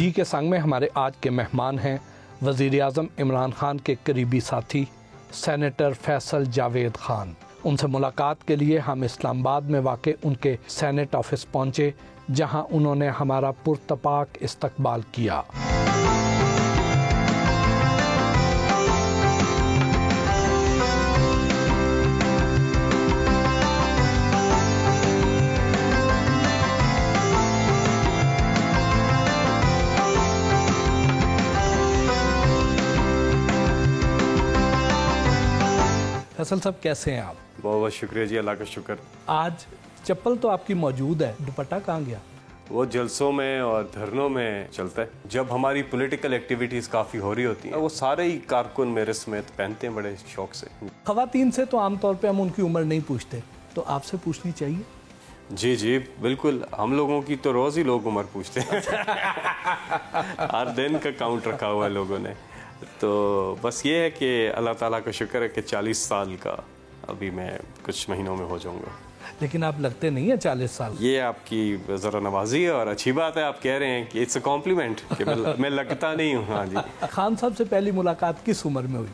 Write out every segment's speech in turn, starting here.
जी के संग में हमारे आज के मेहमान हैं वज़ीर-ए-आज़म इमरान खान के करीबी साथी सेनेटर फैसल जावेद खान। उनसे मुलाकात के लिए हम इस्लामाबाद में वाक़े उनके सेनेट ऑफिस पहुँचे, जहां उन्होंने हमारा पुरतपाक इस्तकबाल किया। फैसल साहब, कैसे हैं आप? बहुत बहुत शुक्रिया जी, अल्लाह का शुक्र। आज चप्पल तो आपकी मौजूद है, दुपट्टा कहाँ गया? वो जलसों में और धरनों में चलता है। जब हमारी पॉलिटिकल एक्टिविटीज़ काफ़ी हो रही होती हैं, वो सारे ही कारकुन मेरे समेत पहनते हैं बड़े शौक से। ख़वातीन से तो आमतौर पे हम उनकी उम्र नहीं पूछते, तो आपसे पूछनी चाहिए? जी जी बिल्कुल, हम लोगों की तो रोज़ ही लोग उम्र पूछते हैं। हर दिन का काउंट रखा हुआ है लोगों ने। तो बस ये है कि अल्लाह ताला का शुक्र है कि 40 साल का अभी मैं कुछ महीनों में हो जाऊंगा। लेकिन आप लगते नहीं है 40 साल। ये आपकी ज़रा नवाजी है और अच्छी बात है, आप कह रहे हैं कि इट्स अ कॉम्प्लीमेंट कि मैं लगता नहीं हूँ। हाँ जी। खान साहब से पहली मुलाकात किस उम्र में हुई?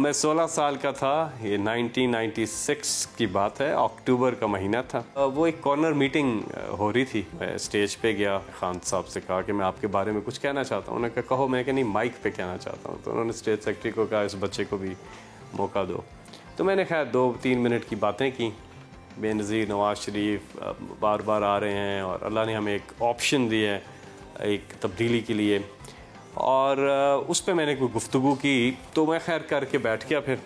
मैं 16 साल का था। ये 1996 की बात है, अक्टूबर का महीना था। वो एक कॉर्नर मीटिंग हो रही थी। मैं स्टेज पे गया, खान साहब से कहा कि मैं आपके बारे में कुछ कहना चाहता हूँ। उन्होंने कहा कहो। मैं नहीं, माइक पे कहना चाहता हूँ। तो उन्होंने स्टेज सेक्रेटरी को कहा इस बच्चे को भी मौका दो। तो मैंने खैर 2-3 मिनट की बातें की। बेनज़ीर नवाज़ शरीफ बार बार आ रहे हैं और अल्लाह ने हमें एक ऑप्शन दिया है एक तब्दीली के लिए, और उस पर मैंने कोई गुफ्तगू की। तो मैं खैर करके बैठ गया। फिर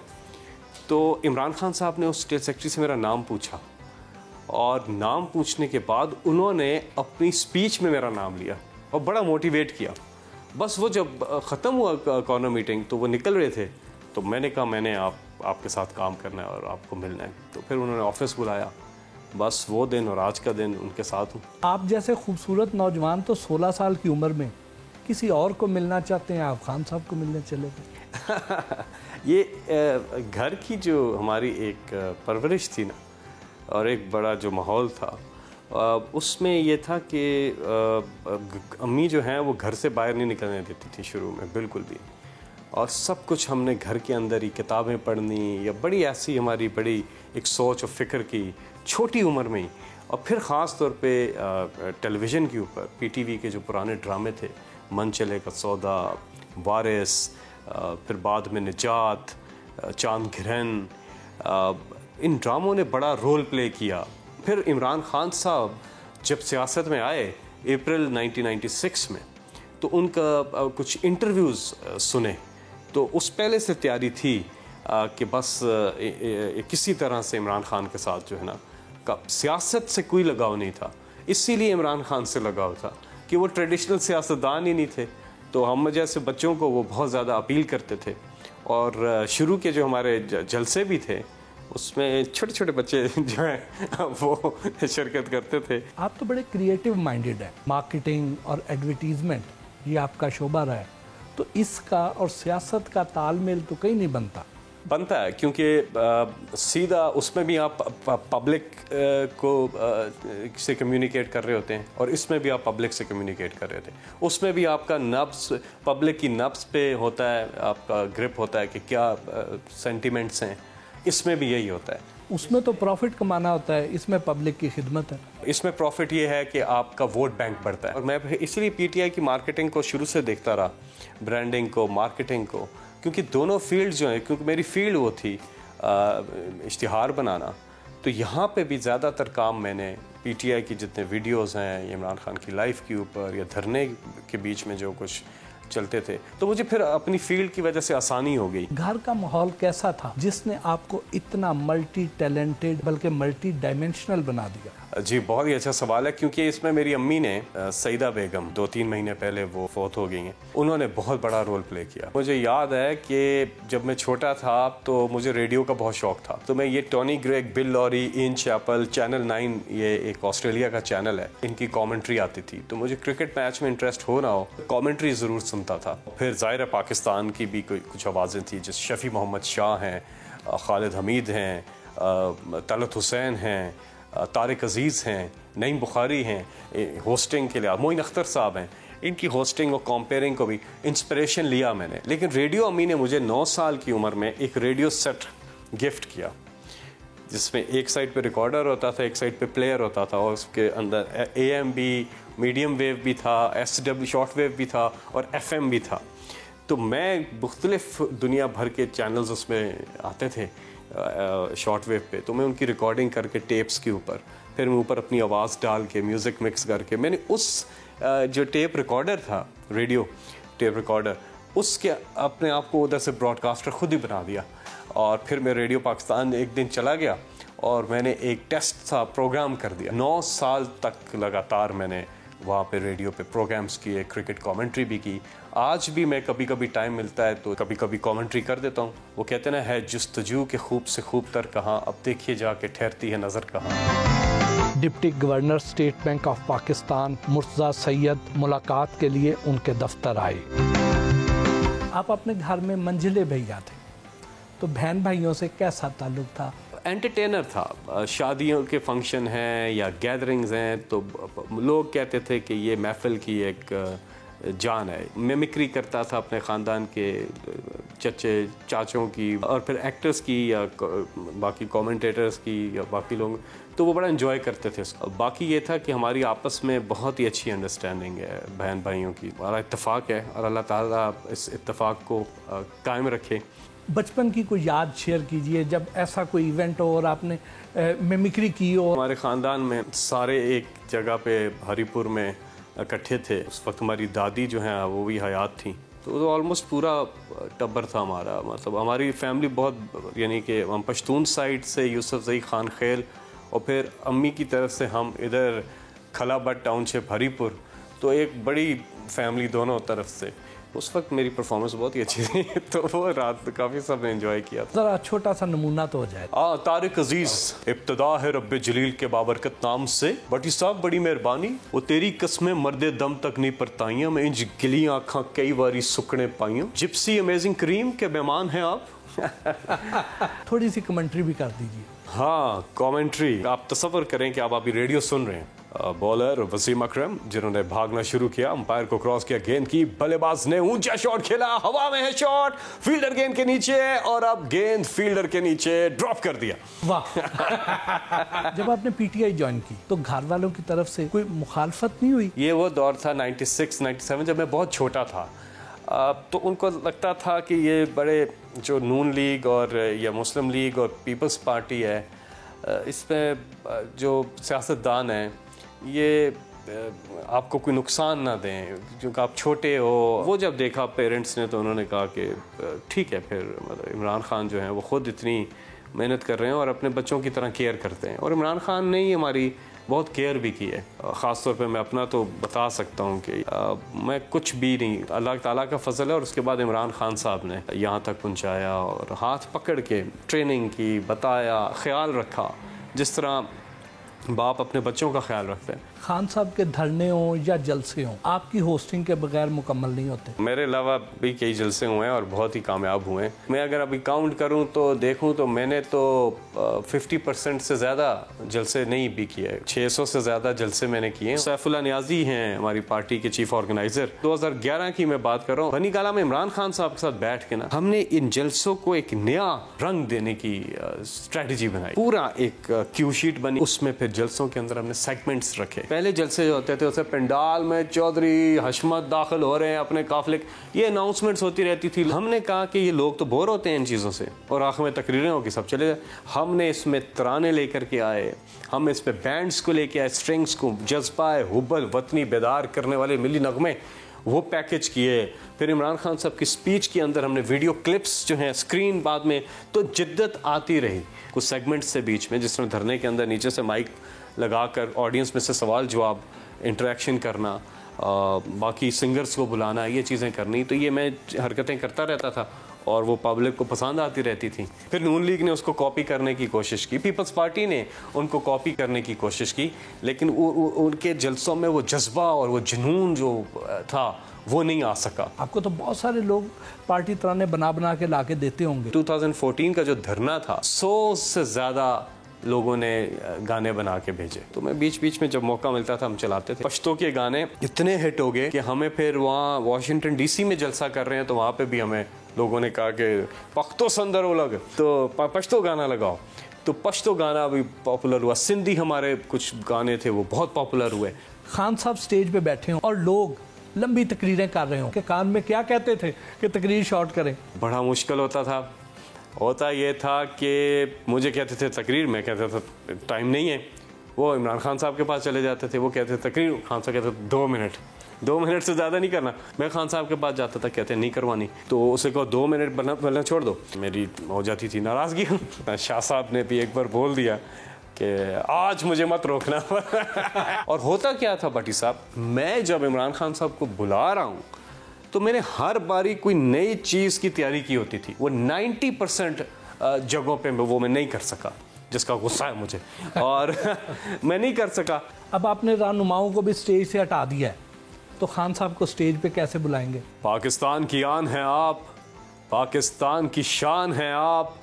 तो इमरान खान साहब ने उस स्टेट सेक्रेटरी से मेरा नाम पूछा, और नाम पूछने के बाद उन्होंने अपनी स्पीच में मेरा नाम लिया और बड़ा मोटिवेट किया। बस वो जब ख़त्म हुआ कॉर्नर मीटिंग तो वो निकल रहे थे, तो मैंने कहा मैंने आपके साथ काम करना है और आपको मिलना है। तो फिर उन्होंने ऑफिस बुलाया। बस वो दिन और आज का दिन उनके साथ हूँ। आप जैसे खूबसूरत नौजवान तो 16 साल की उम्र में किसी और को मिलना चाहते हैं, आप खान साहब को मिलने चले गए। ये घर की जो हमारी एक परवरिश थी ना, और एक बड़ा जो माहौल था, उसमें ये था कि अम्मी जो हैं वो घर से बाहर नहीं निकलने देती थी शुरू में बिल्कुल भी। और सब कुछ हमने घर के अंदर ही किताबें पढ़नी, या बड़ी ऐसी हमारी बड़ी एक सोच और फ़िक्र की छोटी उम्र में ही। और फिर ख़ास तौर पे टेलीविज़न के ऊपर पीटीवी के जो पुराने ड्रामे थे, मन चले का सौदा, वारिस, फिर बाद में निजात, चांद घिरन, इन ड्रामों ने बड़ा रोल प्ले किया। फिर इमरान खान साहब जब सियासत में आए अप्रैल 1996 में, तो उनका कुछ इंटरव्यूज़ सुने। तो उस पहले से तैयारी थी कि बस किसी तरह से इमरान खान के साथ जो है ना, सियासत से कोई लगाव नहीं था। इसीलिए इमरान खान से लगाव था कि वो ट्रेडिशनल सियासतदान ही नहीं थे। तो हम जैसे बच्चों को वो बहुत ज़्यादा अपील करते थे। और शुरू के जो हमारे जलसे भी थे, उसमें छोटे छोटे बच्चे जो हैं वो शिरकत करते थे। आप तो बड़े क्रिएटिव माइंडेड हैं। मार्केटिंग और एडवर्टीजमेंट ये आपका शोबा रहा है, तो इसका और सियासत का तालमेल तो कहीं नहीं बनता है, क्योंकि सीधा उसमें भी आप पब्लिक को से कम्युनिकेट कर रहे होते हैं, और इसमें भी आप पब्लिक से कम्युनिकेट कर रहे थे। उसमें भी आपका नब्ज़ पब्लिक की नब्ज़ पे होता है, आपका ग्रिप होता है कि क्या सेंटिमेंट्स हैं। इसमें भी यही होता है। उसमें तो प्रॉफिट कमाना होता है, इसमें पब्लिक की खिदमत है। इसमें प्रॉफिट ये है कि आपका वोट बैंक बढ़ता है। और मैं इसलिए पीटीआई की मार्केटिंग को शुरू से देखता रहा, ब्रांडिंग को, मार्केटिंग को, क्योंकि दोनों फील्ड जो है, क्योंकि मेरी फील्ड वो थी इश्तिहार बनाना, तो यहाँ पे भी ज़्यादातर काम मैंने पीटीआई की जितने वीडियोज़ हैं, इमरान खान की लाइफ के ऊपर या धरने के बीच में जो कुछ चलते थे, तो मुझे फिर अपनी फील्ड की वजह से आसानी हो गई। घर का माहौल कैसा था जिसने आपको इतना मल्टी टैलेंटेड बल्कि मल्टी डायमेंशनल बना दिया? जी बहुत ही अच्छा सवाल है, क्योंकि इसमें मेरी अम्मी ने सईदा बेगम 2-3 महीने पहले वो फौत हो गई हैं। उन्होंने बहुत बड़ा रोल प्ले किया। मुझे याद है कि जब मैं छोटा था तो मुझे रेडियो का बहुत शौक था। तो मैं ये Tony Greig, Bill Lawry, Ian Chappell, channel 9, ये एक ऑस्ट्रेलिया का चैनल है, इनकी कॉमेंट्री आती थी। तो मुझे क्रिकेट मैच में इंटरेस्ट हो ना हो, कॉमेंट्री ज़रूर सुनता था। फिर ज़ाहिर पाकिस्तान की भी कुछ आवाज़ें थी, जैसे शफ़ी मोहम्मद शाह हैं, खालिद हमीद हैं, तलत हुसैन हैं, तारिक अजीज़ हैं, नईम बुखारी हैं, होस्टिंग के लिए मोइन अख्तर साहब हैं। इनकी होस्टिंग और कंपेयरिंग को भी इंस्पिरेशन लिया मैंने। लेकिन रेडियो अम्मी ने मुझे 9 साल की उम्र में एक रेडियो सेट गिफ्ट किया, जिसमें एक साइड पे रिकॉर्डर होता था, एक साइड पे प्लेयर होता था, और उसके अंदर AM भी, मीडियम वेव भी था, SW शॉर्ट वेव भी था, और FM भी था। तो मैं मुख्तलिफ दुनिया भर के चैनल्स उसमें आते थे शॉर्ट वेव पे, तो मैं उनकी रिकॉर्डिंग करके टेप्स के ऊपर, फिर मैं ऊपर अपनी आवाज़ डाल के म्यूज़िक मिक्स करके, मैंने उस जो टेप रिकॉर्डर था, रेडियो टेप रिकॉर्डर, उसके अपने आप को उधर से ब्रॉडकास्टर ख़ुद ही बना दिया। और फिर मैं रेडियो पाकिस्तान एक दिन चला गया और मैंने एक टेस्ट सा प्रोग्राम कर दिया। 9 साल तक लगातार मैंने वहाँ पे रेडियो पे प्रोग्राम्स किए, क्रिकेट कमेंट्री भी की। आज भी मैं कभी कभी टाइम मिलता है तो कभी कभी कमेंट्री कर देता हूँ। वो कहते हैं ना, है जुस्तजू के खूब से खूब तर कहाँ, अब देखिए जाके ठहरती है नज़र कहाँ। Deputy governor state bank of Pakistan Murtaza Syed मुलाकात के लिए उनके दफ्तर आए। आप अपने घर में मंजिले भैया थे, तो बहन भाइयों से कैसा ताल्लुक था? एंटरटेनर था। शादियों के फंक्शन हैं या गैदरिंग्स हैं तो लोग कहते थे कि ये महफिल की एक जान है। मिमिक्री करता था अपने ख़ानदान के चचे चाचों की, और फिर एक्टर्स की या बाकी कमेंटेटर्स की या बाकी लोग, तो वो बड़ा एंजॉय करते थे इसको। बाकी ये था कि हमारी आपस में बहुत ही अच्छी अंडरस्टैंडिंग है बहन भाइयों की, बड़ा इत्तेफाक है, और अल्लाह ताला इस इत्तेफाक को कायम रखे। बचपन की कोई याद शेयर कीजिए, जब ऐसा कोई इवेंट हो और आपने मिमिक्री की हो। हमारे ख़ानदान में सारे एक जगह पे हरीपुर में इकट्ठे थे। उस वक्त हमारी दादी जो हैं वो भी हयात थी, तो ऑलमोस्ट पूरा टब्बर था हमारा। मतलब हमारी फैमिली बहुत, यानी कि हम पश्तून साइड से यूसुफ ज़ई खान खेल, और फिर अम्मी की तरफ से हम इधर खलाबट टाउनशिप हरीपुर, तो एक बड़ी फैमिली दोनों तरफ से। उस वक्त मेरी परफॉर्मेंस बहुत ही अच्छी थी, तो वो रात काफ़ी सब ने एंजॉय किया। ज़रा छोटा सा नमूना तो हो जाए। तारिक अजीज, इब्तदा है रब्बे जलील के बाबरकत नाम से, बटी साहब बड़ी मेहरबानी, वो तेरी कस्में मर्दे दम तक नहीं परताइयां, मैं इंज गिली आँखां कई बारी सुकने पाइयों, जिप्सी अमेजिंग क्रीम के मेहमान हैं आप। थोड़ी सी कमेंट्री भी कर दीजिए। हाँ, कमेंट्री। आप तसव्वुर करें कि आप अभी रेडियो सुन रहे हैं। बॉलर वसीम अकरम जिन्होंने भागना शुरू किया, अंपायर को क्रॉस किया गेंद की, बल्लेबाज ने ऊंचा शॉट खेला, हवा में है शॉट, फील्डर गेंद के नीचे, और अब गेंद फील्डर के नीचे ड्रॉप कर दिया। वाह। जब आपने PTI ज्वाइन की तो घर वालों की तरफ से कोई मुखालफत नहीं हुई? ये वो दौर था 96-97, जब मैं बहुत छोटा था। तो उनको लगता था कि ये बड़े जो नून लीग और या मुस्लिम लीग और पीपल्स पार्टी है, इसमें जो सियासतदान हैं ये आपको कोई नुकसान ना दें, क्योंकि आप छोटे हो। वो जब देखा पेरेंट्स ने तो उन्होंने कहा कि ठीक है, फिर मतलब इमरान खान जो हैं वो ख़ुद इतनी मेहनत कर रहे हैं और अपने बच्चों की तरह केयर करते हैं, और इमरान खान ने ही हमारी बहुत केयर भी की है। ख़ास तौर पे मैं अपना तो बता सकता हूँ कि मैं कुछ भी नहीं, अल्लाह ताला का फजल है, और उसके बाद इमरान खान साहब ने यहाँ तक पहुँचाया और हाथ पकड़ के ट्रेनिंग की, बताया, ख्याल रखा, जिस तरह बाप अपने बच्चों का ख्याल रखते हैं। खान साहब के धरने हों या जलसे हों, आपकी होस्टिंग के बगैर मुकम्मल नहीं होते। मेरे अलावा भी कई जलसे हुए हैं और बहुत ही कामयाब हुए हैं। मैं अगर अभी काउंट करूं तो देखूं तो मैंने तो 50% से ज़्यादा जलसे नहीं भी किए, 600 से ज़्यादा जलसे मैंने किए। सैफुल्लाह नियाजी हैं हमारी पार्टी के चीफ ऑर्गेनाइज़र। 2011 की मैं बात कर रहा हूँ, बनी काला में इमरान खान साहब के साथ बैठ के ना हमने इन जलसों को एक नया रंग देने की स्ट्रैटेजी बनाई। पूरा एक क्यू शीट बनी, उसमें फिर जलसों के अंदर हमने सेगमेंट्स रखे। पहले जलसे जो होते थे उससे पंडाल में चौधरी हशमत दाखिल हो रहे हैं अपने काफिले, ये अनाउंसमेंट्स होती रहती थी। हमने कहा कि ये लोग तो बोर होते हैं इन चीज़ों से, और आखिर में तकरीरें होगी सब चले जाए। हमने इसमें तराने लेकर के आए, हम इस पे बैंड्स को लेके आए, स्ट्रिंग्स को, जज्बा हुब्बल वतनी बेदार करने वाले मिली नगमे वो पैकेज किए। फिर इमरान खान साहब की स्पीच के अंदर हमने वीडियो क्लिप्स जो हैं स्क्रीन बाद में, तो जिद्दत आती रही कुछ सेगमेंट्स से बीच में, जिस तरह धरने के अंदर नीचे से माइक लगाकर ऑडियंस में से सवाल जवाब, इंटरेक्शन करना, बाकी सिंगर्स को बुलाना, ये चीज़ें करनी। तो ये मैं हरकतें करता रहता था और वो पब्लिक को पसंद आती रहती थी। फिर नून लीग ने उसको कॉपी करने की कोशिश की, पीपल्स पार्टी ने उनको कॉपी करने की कोशिश की, लेकिन उनके जलसों में वो जज्बा और वो जुनून जो था वो नहीं आ सका। आपको तो बहुत सारे लोग पार्टी तराने बना बना के ला के देते होंगे। 2014 का जो धरना था, 100 से ज़्यादा लोगों ने गाने बना के भेजे। तो मैं बीच बीच में जब मौका मिलता था हम चलाते थे। पश्तो के गाने इतने हिट हो गए कि हमें फिर वहाँ वाशिंगटन DC में जलसा कर रहे हैं तो वहाँ पे भी हमें लोगों ने कहा कि पख्तो संदर लग तो पश्तो गाना लगाओ। तो पश्तो गाना भी पॉपुलर हुआ। सिंधी हमारे कुछ गाने थे वो बहुत पॉपुलर हुए। खान साहब स्टेज पे बैठे हों और लोग लंबी तकरीरें कर रहे हों कि कान में क्या कहते थे कि तकरीर शॉर्ट करें? बड़ा मुश्किल होता था। होता ये था कि मुझे कहते थे तकरीर, मैं कहता था टाइम नहीं है। वो इमरान खान साहब के पास चले जाते थे, वो कहते थे तकरीर, खान साहब कहते 2 मिनट से ज़्यादा नहीं करना। मैं खान साहब के पास जाता था, कहते नहीं करवानी, तो उसे कहो 2 मिनट बनना छोड़ दो। मेरी हो जाती थी नाराज़गी। शाह साहब ने भी एक बार बोल दिया कि आज मुझे मत रोकना। और होता क्या था भट्टी साहब, मैं जब इमरान खान साहब को बुला रहा हूँ तो मैंने हर बारी कोई नई चीज़ की तैयारी की होती थी। वो 90% जगहों पे वो मैं नहीं कर सका, जिसका गुस्सा है मुझे, और मैं नहीं कर सका। अब आपने रहनुमाओं को भी स्टेज से हटा दिया है, तो खान साहब को स्टेज पे कैसे बुलाएंगे? पाकिस्तान की आन है आप, पाकिस्तान की शान है आप,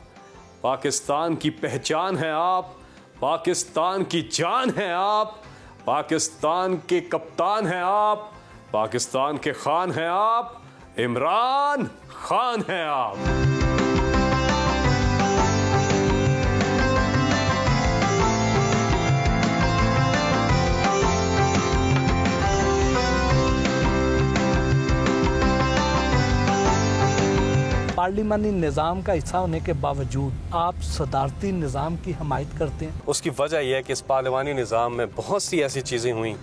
पाकिस्तान की पहचान है आप, पाकिस्तान की जान है आप, पाकिस्तान के कप्तान हैं आप, पाकिस्तान के खान हैं आप, इमरान खान हैं आप। पार्लिमानी निज़ाम का हिस्सा होने के बावजूद आप सदारती निज़ाम की हमायत करते हैं। उसकी वजह यह है कि इस पार्लिमानी निज़ाम में बहुत सी ऐसी चीज़ें हुई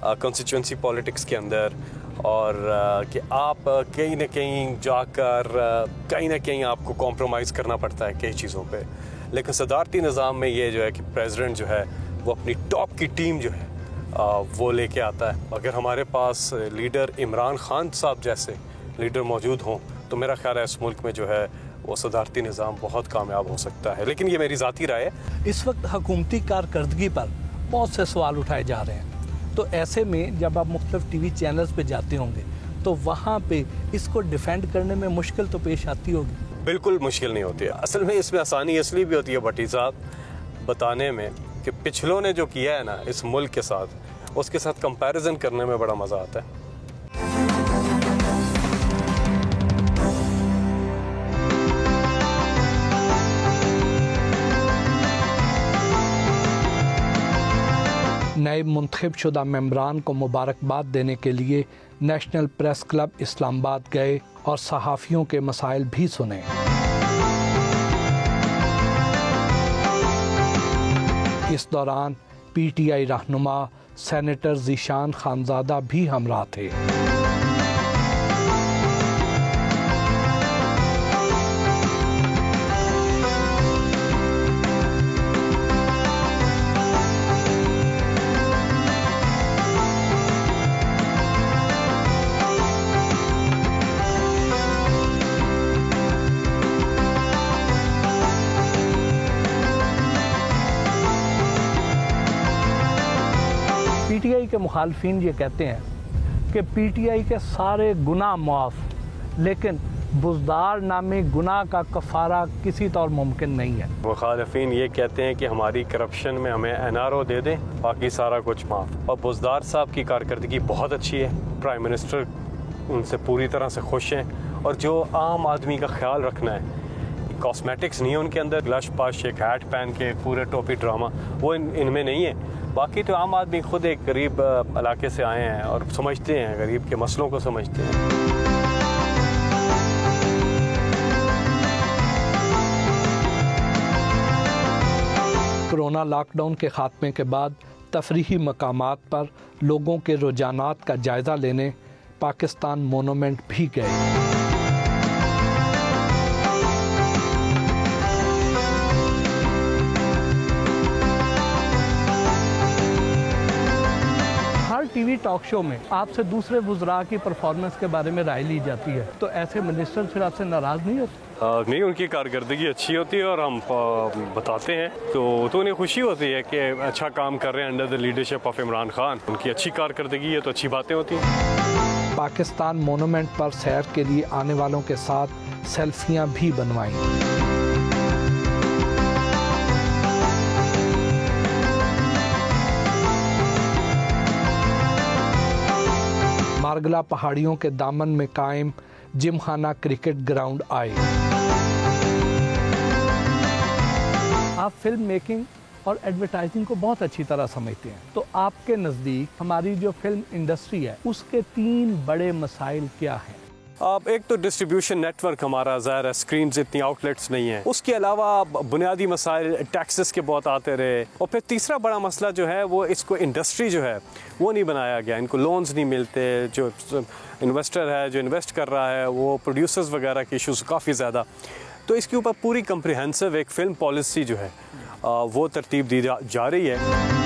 कॉन्स्टिट्यूंसी पॉलिटिक्स के अंदर, और कि आप कहीं ना कहीं जाकर कहीं ना कहीं आपको कॉम्प्रोमाइज़ करना पड़ता है कई चीज़ों पे। लेकिन सदारती निज़ाम में ये जो है कि प्रेसिडेंट जो है वो अपनी टॉप की टीम जो है वो लेके आता है। अगर हमारे पास लीडर इमरान खान साहब जैसे लीडर मौजूद हों तो मेरा ख्याल है इस मुल्क में जो है वो सदारती निज़ाम बहुत कामयाब हो सकता है। लेकिन ये मेरी ज़ाती राय है। इस वक्त हुकूमती कारकर्दगी पर बहुत से सवाल उठाए जा रहे हैं, तो ऐसे में जब आप मुख्तलिफ टीवी चैनल्स पे जाते होंगे तो वहाँ पे इसको डिफेंड करने में मुश्किल तो पेश आती होगी? बिल्कुल मुश्किल नहीं होती है। असल में इसमें आसानी इसलिए भी होती है भट्टी साहब बताने में कि पिछलों ने जो किया है ना इस मुल्क के साथ, उसके साथ कंपैरिजन करने में बड़ा मज़ा आता है। नए मुंतखब शुदा मेंबरान को मुबारकबाद देने के लिए नेशनल प्रेस क्लब इस्लामाबाद गए और सहाफ़ियों के मसाइल भी सुने। इस दौरान PTI रहनुमा सेनेटर ज़ीशान खानज़ादा भी हमरा थे। PTI के मुखालफिन ये कहते हैं कि PTI के सारे गुनाह माफ़, लेकिन बुज़दार नामी गुनाह का कफ़ारा किसी तौर मुमकिन नहीं है। मुखालफिन ये कहते हैं कि हमारी करप्शन में हमें NRO दे दें, बाकी सारा कुछ माफ़। और बुज़दार साहब की कारकर्दगी बहुत अच्छी है, प्राइम मिनिस्टर उनसे पूरी तरह से खुश हैं, और जो आम आदमी का ख्याल रखना है, कॉस्मेटिक्स नहीं है उनके अंदर, ग्लश पाश एक हैट पहन के पूरे टोपी ड्रामा, वो इनमें नहीं है। बाकी तो आम आदमी खुद एक गरीब इलाके से आए हैं और समझते हैं, गरीब के मसलों को समझते हैं। कोरोना लॉकडाउन के खात्मे के बाद तफरीही मकामात पर लोगों के रुझानात का जायज़ा लेने पाकिस्तान मोनूमेंट भी गए। टीवी टॉक शो में आपसे दूसरे वुज़रा की परफॉर्मेंस के बारे में राय ली जाती है, तो ऐसे मिनिस्टर फिर आपसे नाराज़ नहीं होते? नहीं, उनकी कारकर्दगी अच्छी होती है और हम बताते हैं तो उन्हें खुशी होती है कि अच्छा काम कर रहे हैं under the leadership of Imran Khan. उनकी अच्छी कारकर्दगी है तो अच्छी बातें होती हैं। पाकिस्तान मोनूमेंट पर सैर के लिए आने वालों के साथ सेल्फियां भी बनवाई। मारगला पहाड़ियों के दामन में कायम जिमखाना क्रिकेट ग्राउंड आए। आप फिल्म मेकिंग और एडवर्टाइजिंग को बहुत अच्छी तरह समझते हैं, तो आपके नज़दीक हमारी जो फिल्म इंडस्ट्री है उसके 3 बड़े मसाइल क्या हैं? अब एक तो डिस्ट्रीब्यूशन नेटवर्क हमारा ज़ाहिर है, स्क्रीन्स इतनी आउटलेट्स नहीं है। उसके अलावा बुनियादी मसाइल टैक्सेस के बहुत आते रहे। और फिर तीसरा बड़ा मसला जो है वो इसको इंडस्ट्री जो है वो नहीं बनाया गया, इनको लोन्स नहीं मिलते। जो इन्वेस्टर है जो इन्वेस्ट कर रहा है वो प्रोड्यूसर्स वगैरह के इशूज़ काफ़ी ज़्यादा। तो इसके ऊपर पूरी कम्प्रिहेंसिव एक फ़िल्म पॉलिसी जो है वो तरतीब दी जा रही है।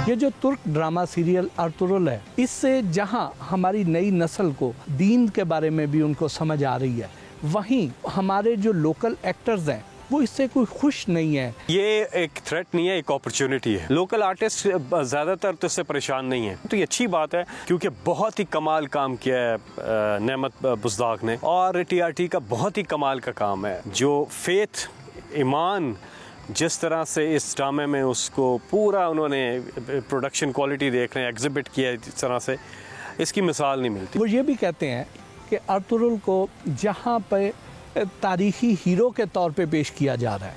ये जो तुर्क ड्रामा सीरियल अर्तुगरुल है, इससे जहां हमारी नई नस्ल को दीन के बारे में भी उनको समझ आ रही है, वहीं हमारे जो लोकल एक्टर्स हैं वो इससे कोई खुश नहीं है। ये एक थ्रेट नहीं है, एक अपॉर्चुनिटी है। लोकल आर्टिस्ट ज़्यादातर तो इससे परेशान नहीं है, तो ये अच्छी बात है क्योंकि बहुत ही कमाल काम किया है नेमत बुज़दाग ने, और TRT का बहुत ही कमाल का काम है। जो फेथ, ईमान जिस तरह से इस ड्रामे में उसको पूरा उन्होंने प्रोडक्शन क्वालिटी देख रहे हैं, एग्जिबिट किया है जिस तरह से, इसकी मिसाल नहीं मिलती। वो ये भी कहते हैं कि अर्तुगरुल को जहाँ पे तारीख़ी हीरो के तौर पे पेश किया जा रहा है,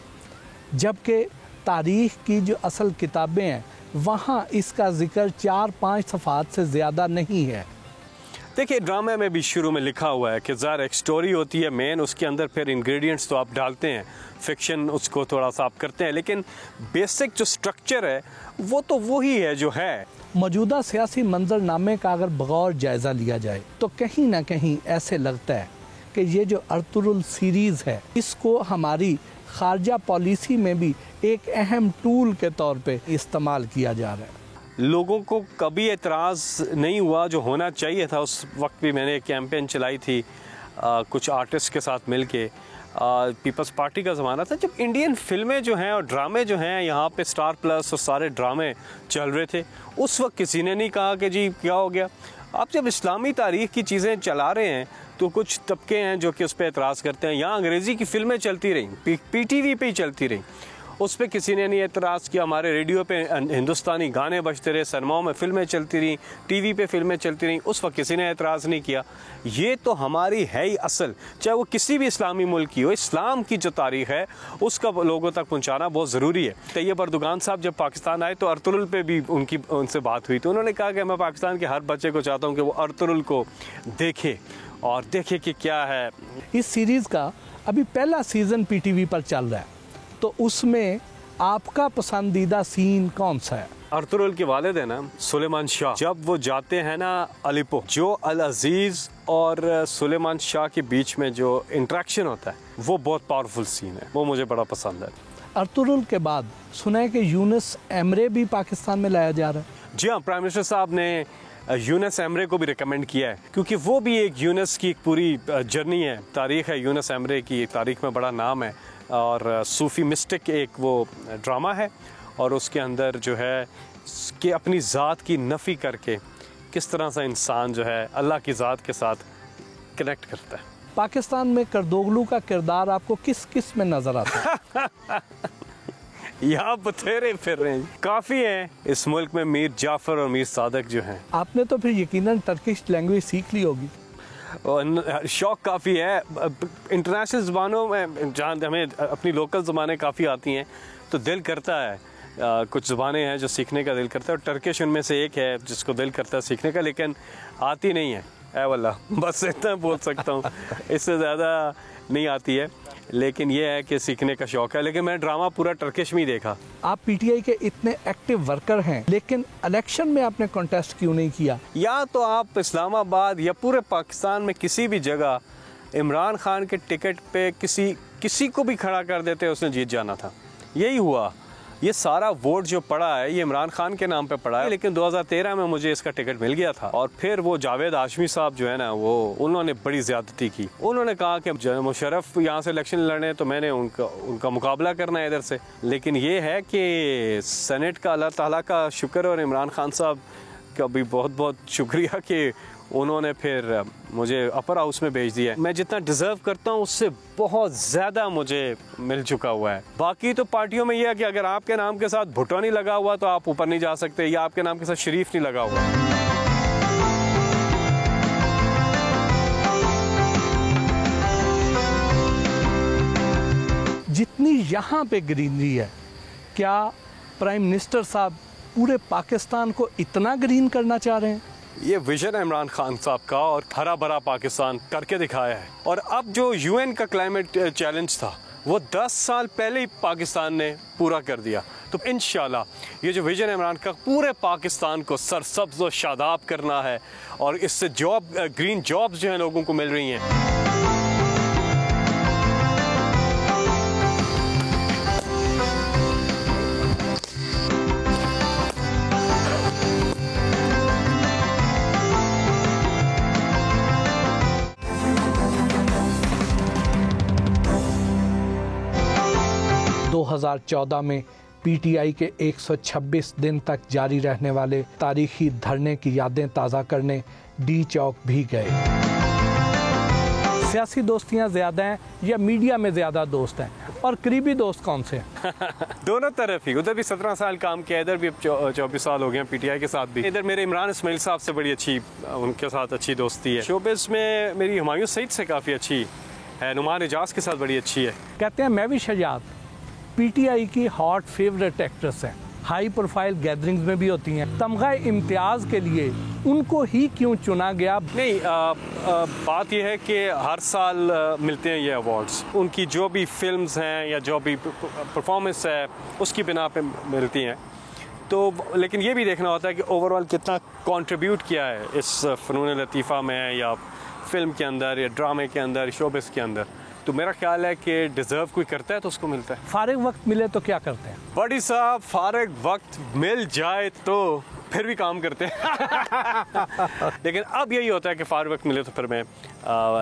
जबकि तारीख़ की जो असल किताबें हैं वहाँ इसका जिक्र 4-5 सफ़हात से ज़्यादा नहीं है। देखिए, ड्रामे में भी शुरू में लिखा हुआ है कि ज़ाहिर एक स्टोरी होती है मेन, उसके अंदर फिर इंग्रेडिएंट्स तो आप डालते हैं, फिक्शन उसको थोड़ा सा आप करते हैं, लेकिन बेसिक जो स्ट्रक्चर है वो तो वही है जो है। मौजूदा सियासी मंजरनामे का अगर बगौर जायज़ा लिया जाए तो कहीं ना कहीं ऐसे लगता है कि ये जो अर्तुगरुल सीरीज़ है इसको हमारी खारजा पॉलिसी में भी एक अहम टूल के तौर पे इस्तेमाल किया जा रहा है। लोगों को कभी एतराज़ नहीं हुआ, जो होना चाहिए था। उस वक्त भी मैंने एक कैंपेन चलाई थी कुछ आर्टिस्ट के साथ मिलके। पीपल्स पार्टी का ज़माना था जब इंडियन फिल्में जो हैं और ड्रामे जो हैं यहाँ पे स्टार प्लस और सारे ड्रामे चल रहे थे। उस वक्त किसी ने नहीं कहा कि जी क्या हो गया। आप जब इस्लामी तारीख़ की चीज़ें चला रहे हैं तो कुछ तबके हैं जो कि उस पर एतराज़ करते हैं। यहाँ अंग्रेज़ी की फ़िल्में चलती रहीं, PTV पे ही चलती रहीं, उस पर किसी ने नहीं एतराज़ किया। हमारे रेडियो पे हिंदुस्तानी गाने बजते रहे, सिनेमाओं में फ़िल्में चलती रहीं, TV पे फ़िल्में चलती रहीं, उस वक्त किसी ने एतराज़ नहीं किया। ये तो हमारी है ही असल, चाहे वो किसी भी इस्लामी मुल्क की हो। इस्लाम की जो तारीख़ है उसका लोगों तक पहुँचाना बहुत ज़रूरी है। तैयब अर्दोगान साहब जब पाकिस्तान आए तो अर्तुगरुल पे भी उनसे बात हुई, तो उन्होंने कहा कि मैं पाकिस्तान के हर बच्चे को चाहता हूँ कि वो अर्तुगरुल को देखे और देखे कि क्या है। इस सीरीज़ का अभी पहला सीज़न PTV पर चल रहा है, तो उसमें आपका पसंदीदा सीन कौन सा है? अर्तुगरुल के वालिद है ना सुलेमान शाह, जब वो जाते हैं ना अलीपो, जो अल अजीज़ और सुलेमान शाह के बीच में जो इंटरेक्शन होता है वो बहुत पावरफुल सीन है, वो मुझे बड़ा पसंद है। अर्तुगरुल के बाद सुना है कि यूनुस एमरे भी पाकिस्तान में लाया जा रहा है। जी हाँ, प्राइम मिनिस्टर साहब ने यूनुस एमरे को भी रिकमेंड किया है क्योंकि वो भी एक यूनुस की एक पूरी जर्नी है, तारीख़ है। यूनुस एमरे की तारीख़ में बड़ा नाम है और सूफ़ी मिस्टिक एक वो ड्रामा है और उसके अंदर जो है कि अपनी ज़ात की नफ़ी करके किस तरह से इंसान जो है अल्लाह की ज़ात के साथ कनेक्ट करता है। पाकिस्तान में करदोगलू का किरदार आपको किस किस में नज़र आता है? यहाँ बथेरे फिर रहे हैं, काफ़ी हैं इस मुल्क में। मीर जाफ़र और मीर सादक जो हैं। आपने तो फिर यकीनन टर्किश लैंग्वेज सीख ली होगी। और शौक़ काफ़ी है इंटरनेशनल ज़बानों में, जहाँ हमें अपनी लोकल ज़बानें काफ़ी आती हैं तो दिल करता है। कुछ ज़बानें हैं जो सीखने का दिल करता है और टर्किश उनमें से एक है जिसको दिल करता है सीखने का, लेकिन आती नहीं है। ऐ वल्ला, बस इतना बोल सकता हूँ, इससे ज़्यादा नहीं आती है, लेकिन ये है कि सीखने का शौक़ है। लेकिन मैंने ड्रामा पूरा टर्किश में ही देखा। आप PTI के इतने एक्टिव वर्कर हैं, लेकिन इलेक्शन में आपने कॉन्टेस्ट क्यों नहीं किया? या तो आप इस्लामाबाद या पूरे पाकिस्तान में किसी भी जगह इमरान खान के टिकट पे किसी को भी खड़ा कर देते, उसने जीत जाना था। यही हुआ। ये सारा वोट जो पड़ा है ये इमरान खान के नाम पे पड़ा है, लेकिन 2013 में मुझे इसका टिकट मिल गया था। और फिर वो जावेद हाशमी साहब जो है ना, वो उन्होंने बड़ी ज़्यादती की। उन्होंने कहा कि मुशर्रफ यहाँ से इलेक्शन लड़ने, तो मैंने उनका मुकाबला करना है इधर से। लेकिन ये है कि सेनेट का अल्लाह ताला का शुक्र और इमरान खान साहब का भी बहुत बहुत शुक्रिया कि उन्होंने फिर मुझे अपर हाउस में भेज दिया। मैं जितना डिज़र्व करता हूँ उससे बहुत ज़्यादा मुझे मिल चुका हुआ है। बाकी तो पार्टियों में यह है कि अगर आपके नाम के साथ भुट्टो नहीं लगा हुआ तो आप ऊपर नहीं जा सकते, या आपके नाम के साथ शरीफ नहीं लगा हुआ। यहाँ पे ग्रीनरी है, क्या प्राइम मिनिस्टर साहब पूरे पाकिस्तान को इतना ग्रीन करना चाह रहे हैं? ये विजन है इमरान खान साहब का और हरा भरा पाकिस्तान करके दिखाया है। और अब जो यूएन का क्लाइमेट चैलेंज था वो 10 साल पहले ही पाकिस्तान ने पूरा कर दिया। तो इंशाल्लाह ये जो विजन है इमरान का पूरे पाकिस्तान को सरसब्ज़ व शादाब करना है और इससे ग्रीन जॉब्स जो हैं लोगों को मिल रही हैं। 2014 में पीटीआई के 126 दिन तक जारी रहने वाले तारीखी धरने की यादें ताज़ा करने डी चौक भी गए। सियासी दोस्तियां ज़्यादा हैं या मीडिया में ज़्यादा दोस्त हैं, और करीबी दोस्त कौन से हैं? दोनों तरफ ही, उधर भी 17 साल काम किया, इधर भी 24 साल हो गए पीटीआई के साथ भी। इधर मेरे इमरान इस्माइल साहब से बड़ी अच्छी, उनके साथ अच्छी दोस्ती है। शोबिज़ में मेरी हुमायूं सईद से काफ़ी अच्छी है, नुमान एजाज के साथ बड़ी अच्छी है। कहते हैं महवी शजात पीटीआई की हॉट फेवरेट एक्ट्रेस है, हाई प्रोफाइल गैदरिंग्स में भी होती हैं। तमगा इम्तियाज़ के लिए उनको ही क्यों चुना गया? नहीं, बात यह है कि हर साल मिलते हैं ये अवार्ड्स, उनकी जो भी फिल्म्स हैं या जो भी परफॉर्मेंस है उसकी बिना पे मिलती हैं। तो लेकिन ये भी देखना होता है कि ओवरऑल कितना कंट्रीब्यूट किया है इस फ़नून लतीफ़ा में या फिल्म के अंदर या ड्रामे के अंदर, शोबिस के अंदर। तो मेरा ख्याल है कि डिज़र्व कोई करता है तो उसको मिलता है। फारिग वक्त मिले तो क्या करते हैं? बड़ी साहब, फारिग वक्त मिल जाए तो फिर भी काम करते हैं। लेकिन अब यही होता है कि फारिग वक्त मिले तो फिर मैं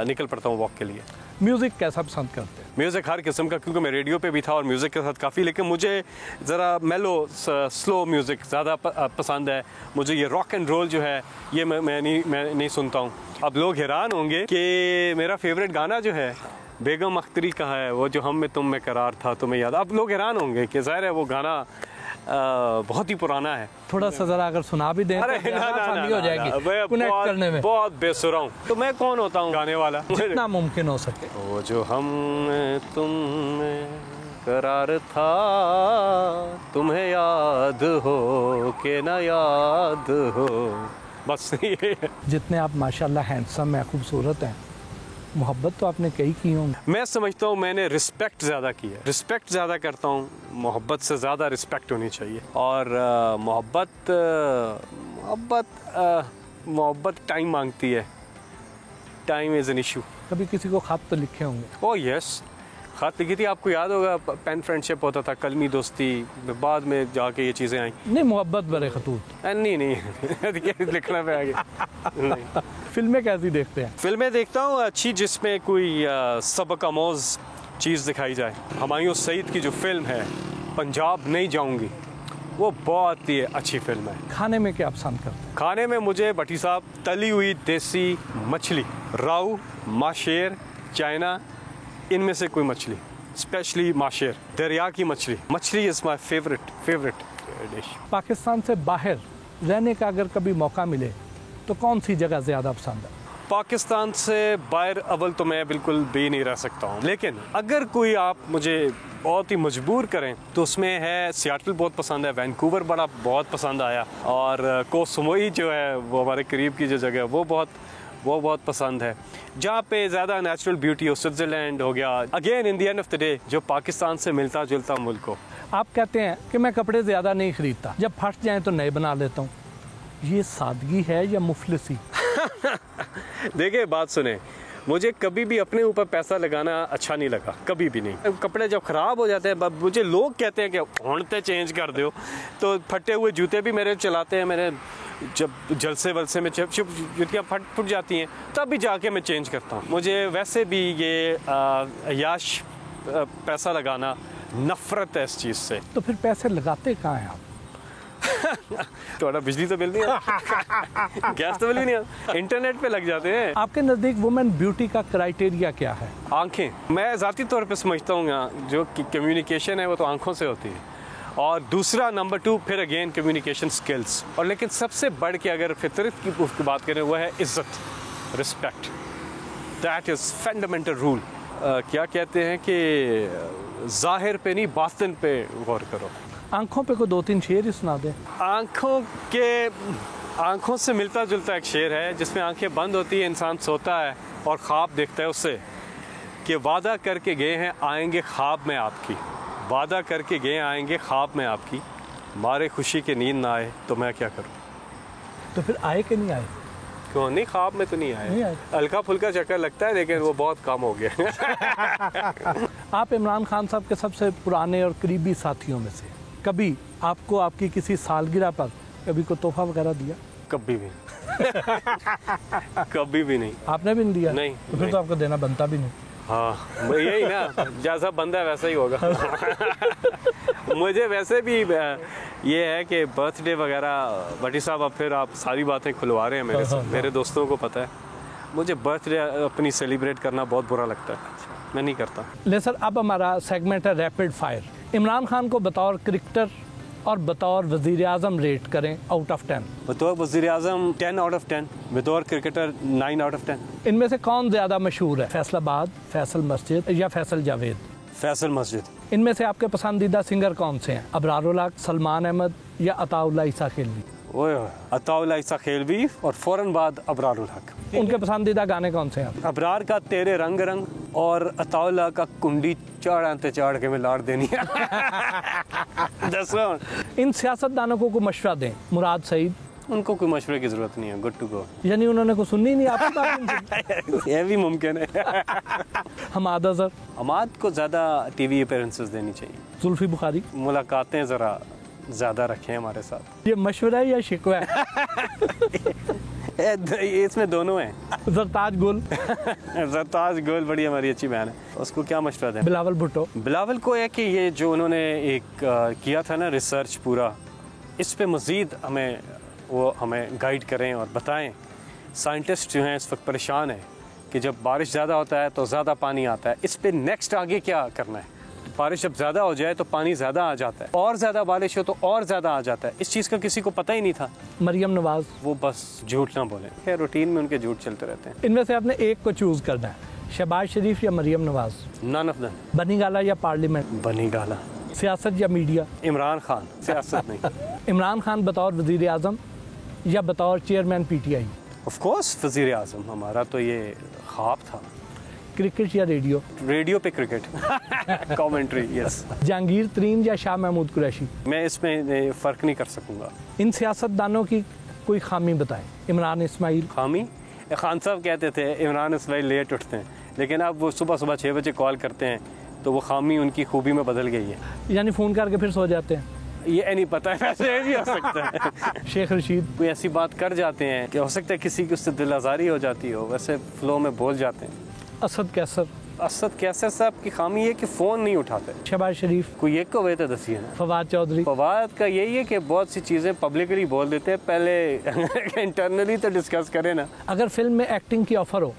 निकल पड़ता हूँ वॉक के लिए। म्यूज़िक कैसा पसंद करते हैं? म्यूज़िक हर किस्म का, क्योंकि मैं रेडियो पे भी था और म्यूज़िक के साथ काफ़ी, लेकिन मुझे ज़रा मेलो स्लो म्यूज़िक ज़्यादा पसंद है। मुझे ये रॉक एंड रोल जो है ये मैं नहीं सुनता हूँ। अब लोग हैरान होंगे कि मेरा फेवरेट गाना जो है बेगम अख्तरी का है, वो जो हम में तुम में करार था तुम्हें याद। अब लोग हैरान होंगे कि ज़ाहिर है वो गाना बहुत ही पुराना है। थोड़ा सा जरा अगर सुना भी दें तो आसानी हो जाएगी कनेक्ट करने में। बहुत बेसुरा हूँ तो मैं कौन होता हूँ गाने वाला, जितना मुमकिन हो सके। वो जो हम में तुम में करार था तुम्हें याद हो कि ना याद हो, बस ये। जितने आप माशाल्लाह हैंडसम हैं, खूबसूरत हैं, मोहब्बत तो आपने कई की होंगी। मैं समझता हूँ मैंने रिस्पेक्ट ज़्यादा की है, रिस्पेक्ट ज़्यादा करता हूँ। मोहब्बत से ज़्यादा रिस्पेक्ट होनी चाहिए। और मोहब्बत टाइम मांगती है, टाइम इज़ एन इशू। कभी किसी को खत तो लिखे होंगे? ओह यस, खत लिखी थी। आपको याद होगा पेन फ्रेंडशिप होता था, कलमी दोस्ती, बाद में जाके ये चीज़ें आई। नहीं, मोहब्बत बड़े खतूत? नहीं लिखना पे आगे। नहीं। फिल्में कैसी देखते हैं? फिल्में देखता हूँ अच्छी जिसमें कोई सबक आमोज़ चीज़ दिखाई जाए। हुमायूं सईद की जो फिल्म है पंजाब नहीं जाऊँगी, वो बहुत ही अच्छी फिल्म है। खाने में क्या पसंद करते हैं? खाने में मुझे भट्टी साहब तली हुई देसी मछली, राऊ, माशेर, चाइना, इनमें से कोई मछली, स्पेशली माशेर, दरिया की मछली is my favourite dish. Pakistan से बाहर रहने का अगर कभी मौका मिले तो कौन सी जगह ज़्यादा पसंद है? पाकिस्तान से बाहर अव्वल तो मैं बिल्कुल भी नहीं रह सकता हूँ, लेकिन अगर कोई आप मुझे बहुत ही मजबूर करें तो उसमें है सियाटल बहुत पसंद है, वैंकूवर बहुत पसंद आया, और को समोई जो है वो हमारे करीब की जो जगह है वो बहुत पसंद है। जहाँ पे ज़्यादा नेचुरल ब्यूटी हो, स्विट्ज़रलैंड हो गया। Again in the end of the day जो पाकिस्तान से मिलता जुलता मुल्क हो। आप कहते हैं कि मैं कपड़े ज़्यादा नहीं खरीदता, जब फट जाएँ तो नए बना लेता हूँ। ये सादगी है या मुफलिसी? देखिए बात सुने, मुझे कभी भी अपने ऊपर पैसा लगाना अच्छा नहीं लगा, कभी भी नहीं। कपड़े जब ख़राब हो जाते हैं, मुझे लोग कहते हैं कि होंडते चेंज कर दो, तो फटे हुए जूते भी मेरे चलाते हैं। मैंने जब जलसे वलसे में जुतियाँ फट जाती हैं तब भी जाके मैं चेंज करता हूँ। मुझे वैसे भी ये याश पैसा लगाना नफ़रत है इस चीज़ से। तो फिर पैसे लगाते कहाँ हैं आप? थोड़ा बिजली तो बिल नहीं आता, गैस तो बिल भी नहीं आता, इंटरनेट पे लग जाते हैं। आपके नज़दीक वुमेन ब्यूटी का क्राइटेरिया क्या है? आंखें। मैं ज़ाती तौर पे समझता हूँ जो कम्युनिकेशन है वो तो आंखों से होती है, और दूसरा नंबर 2 फिर अगेन कम्युनिकेशन स्किल्स, और लेकिन सबसे बढ़ के अगर फितरत की बात करें वो है इज़्ज़त, respect. That is fundamental rule. क्या कहते हैं कि ज़ाहिर पे नहीं बातिन पे गौर करो। आंखों पे को 2-3 शेर ही सुना दें। आंखों से मिलता जुलता एक शेर है जिसमें आंखें बंद होती है, इंसान सोता है और ख्वाब देखता है उससे कि वादा करके गए हैं आएंगे ख्वाब में आपकी, वादा करके गए आएंगे ख्वाब में आपकी, मारे खुशी की नींद ना आए तो मैं क्या करूं। तो फिर आए कि नहीं आए? क्यों नहीं, ख्वाब में तो नहीं आए, हल्का फुल्का चक्कर लगता है लेकिन वो बहुत कम हो गया। आप इमरान खान साहब के सबसे पुराने और करीबी साथियों में से कभी आपको आपकी किसी सालगिरह पर कभी कोई तोहफा वगैरह दिया? कभी भी कभी भी नहीं। आपने भी नहीं दिया? नहीं। तो फिर तो आपको देना बनता भी नहीं। हाँ यही ना, जैसा बंदा है वैसा ही होगा। मुझे वैसे भी ये है कि बर्थडे वगैरह, भट्टी साहब अब फिर आप सारी बातें खुलवा रहे हैं मेरे से, मेरे दोस्तों को पता है मुझे बर्थडे अपनी सेलिब्रेट करना बहुत बुरा लगता है, मैं नहीं करता। ले सर, अब हमारा सेगमेंट है रैपिड फायर। इमरान खान को बतौर क्रिकेटर और बतौर वज़ीर आज़म रेट करें आउट ऑफ 10। बतौर वज़ीर आज़म 10 आउट ऑफ 10, बतौर क्रिकेटर 9 आउट ऑफ 10। इनमें से कौन ज़्यादा मशहूर है, फैसलाबाद, फैसल मस्जिद या फैसल जावेद? फैसल मस्जिद। इनमें से आपके पसंदीदा सिंगर कौन से हैं, अबरारुल हक, सलमान अहमद या अताउल्लाह ईसा खिलवी? ओए अताउल्लाह ईसा खिलवी और फौरन बाद अबरारुल हक। उनके पसंदीदा गाने कौन से हैं? अबरार का तेरे रंग रंग और अताउल्लाह का कुंडी चाड़ते चाड़ के मैं लाड़ देनी है। दसो इन सियासतदानों को मशवरा दें, मुराद सईद। उनको कोई मशवरे की जरूरत नहीं है, गुड टू गो। यानी उन्होंने को सुननी नहीं आपकी बात? ये भी मुमकिन है। हमाद अजहर। हमाद को ज़्यादा टीवी अपीयरेंसेस देनी चाहिए। जुल्फी बुखारी। मुलाकातें ज़रा ज़्यादा रखें हमारे साथ। ये मशवरा है या शिकवा है? इसमें दोनों हैं। जरताज गुल। जरताज गुल बड़ी हमारी अच्छी बहन है, उसको क्या मशवरा दें? बिलावल भुट्टो। बिलावल को है कि ये जो उन्होंने एक किया था ना रिसर्च पूरा, इस पे मज़ीद हमें गाइड करें और बताएं। साइंटिस्ट जो हैं इस वक्त परेशान हैं कि जब बारिश ज़्यादा होता है तो ज़्यादा पानी आता है, इस पे नेक्स्ट आगे क्या करना है। बारिश जब ज़्यादा हो जाए तो पानी ज़्यादा आ जाता है, और ज़्यादा बारिश हो तो और ज़्यादा आ जाता है। इस चीज़ का किसी को पता ही नहीं था। मरियम नवाज। वो बस झूठ ना बोलें, खैर रूटीन में उनके झूठ चलते रहते हैं। इनमें से आपने एक को चूज करना है, शहबाज शरीफ या Maryam Nawaz? None of them. Bani Gala या पार्लियामेंट? बनी गाला। सियासत या मीडिया? इमरान खान। सियासत नहीं। इमरान खान बतौर वजीर आजम या बतौर चेयरमैन PTI? ऑफ कोर्स वजीर आजम, हमारा तो ये ख्वाब था। क्रिकेट या रेडियो? रेडियो पे cricket. Commentary, yes. Jahangir Tareen या शाह महमूद कुरैशी? मैं इसमें फ़र्क नहीं कर सकूंगा। इन सियासतदानों की कोई खामी बताएं। इमरान इस्माइल। खामी? खान साहब कहते थे इमरान इस्माइल लेट उठते हैं, लेकिन अब वो सुबह 6 बजे कॉल करते हैं, तो वो खामी उनकी खूबी में बदल गई है। यानी फ़ोन करके फिर सो जाते हैं? ये नहीं पता है, वैसे भी हो सकता है। शेख रशीद। कोई ऐसी बात कर जाते हैं कि हो सकता है किसी की उससे दिल आज़ारी हो जाती हो, वैसे फ़्लो में बोल जाते हैं। असद कैसर। असद कैसर साहब की खामी है कि फ़ोन नहीं उठाते। शहबाज शरीफ। कोई एक को वजह दसी है ना। फवाद चौधरी। फवाद का यही है कि बहुत सी चीज़ें पब्लिकली बोल देते हैं, पहले इंटरनली तो डिस्कस करें ना। अगर फिल्म में एक्टिंग की ऑफ़र हो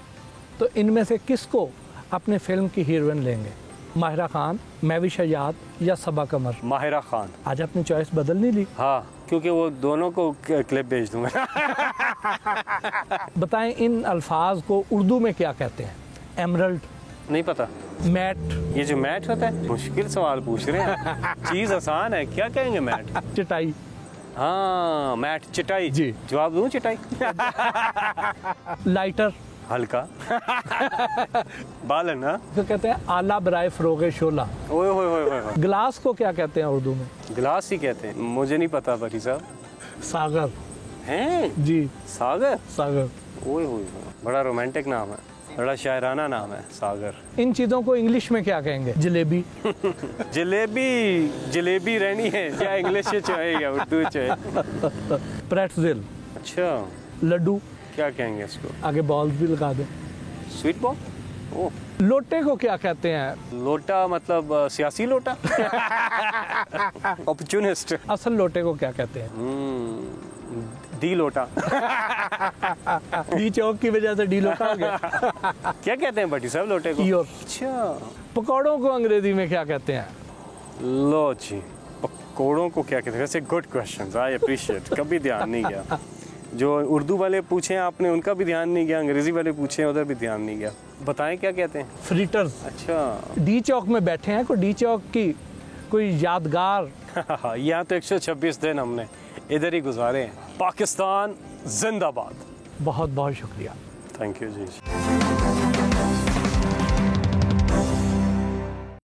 तो इनमें से किसको अपने फिल्म की हीरोइन लेंगे? माहिरा खान, महविश हयात या सबा कमर? माहिरा खान। आज अपनी चॉइस बदल नहीं ली? हाँ, क्योंकि वो दोनों को क्लिप भेज दूंगा। बताएं इन अल्फाज को उर्दू में क्या कहते हैं? एमरल्ड? नहीं पता। मैट? ये जो मैट होता है, मुश्किल सवाल पूछ रहे हैं। चीज़ आसान है, क्या कहेंगे मैट? चटाई? हाँ मैट, चटाई। जी। जवाब दूं चटाई। लाइटर? हल्का। बालन ना। तो कहते हैं आला बराए फरोगे शोला। ओए होए होए होए। गिलास को क्या कहते हैं उर्दू में? गिलास ही कहते हैं, मुझे नहीं पता भट्टी साहब। सागर? हैं जी। सागर? सागर। ओए होए, बड़ा रोमांटिक नाम है, बड़ा शायराना नाम है सागर। इन चीज़ों को इंग्लिश में क्या कहेंगे? जलेबी? जलेबी रहनी है या इंग्लिश चाहे या उर्दू चाहे? प्रेट्ज़ेल? अच्छा। लड्डू? क्या कहेंगे इसको? आगे बॉल्स भी लगा दें। Sweet ball? ओह। लोटे को क्या कहते हैं? लोटा मतलब सियासी लोटा? अपॉर्चुनिस्ट। असल लोटे को क्या कहते हैं? डी लोटा। डी चौक की वजह से डी लोटा हो गया। क्या कहते हैं भट्टी साहब लोटे को? ईयोर। अच्छा। पकौड़ों को अंग्रेजी में क्या कहते हैं? लो जी, पकौड़ों को क्या कहते हैं? वैसे गुड क्वेश्चन, आई अप्रिशिएट। कभी ध्यान नहीं गया। जो उर्दू वाले पूछे आपने उनका भी ध्यान नहीं गया, अंग्रेजी वाले पूछे उधर भी ध्यान नहीं गया। बताएं क्या कहते हैं? फ्रीटर्स। अच्छा। डी चौक में बैठे हैं, कोई डी चौक की कोई यादगार? यहाँ तो 126 दिन हमने इधर ही गुजारे हैं। पाकिस्तान जिंदाबाद। बहुत बहुत शुक्रिया। Thank you ji.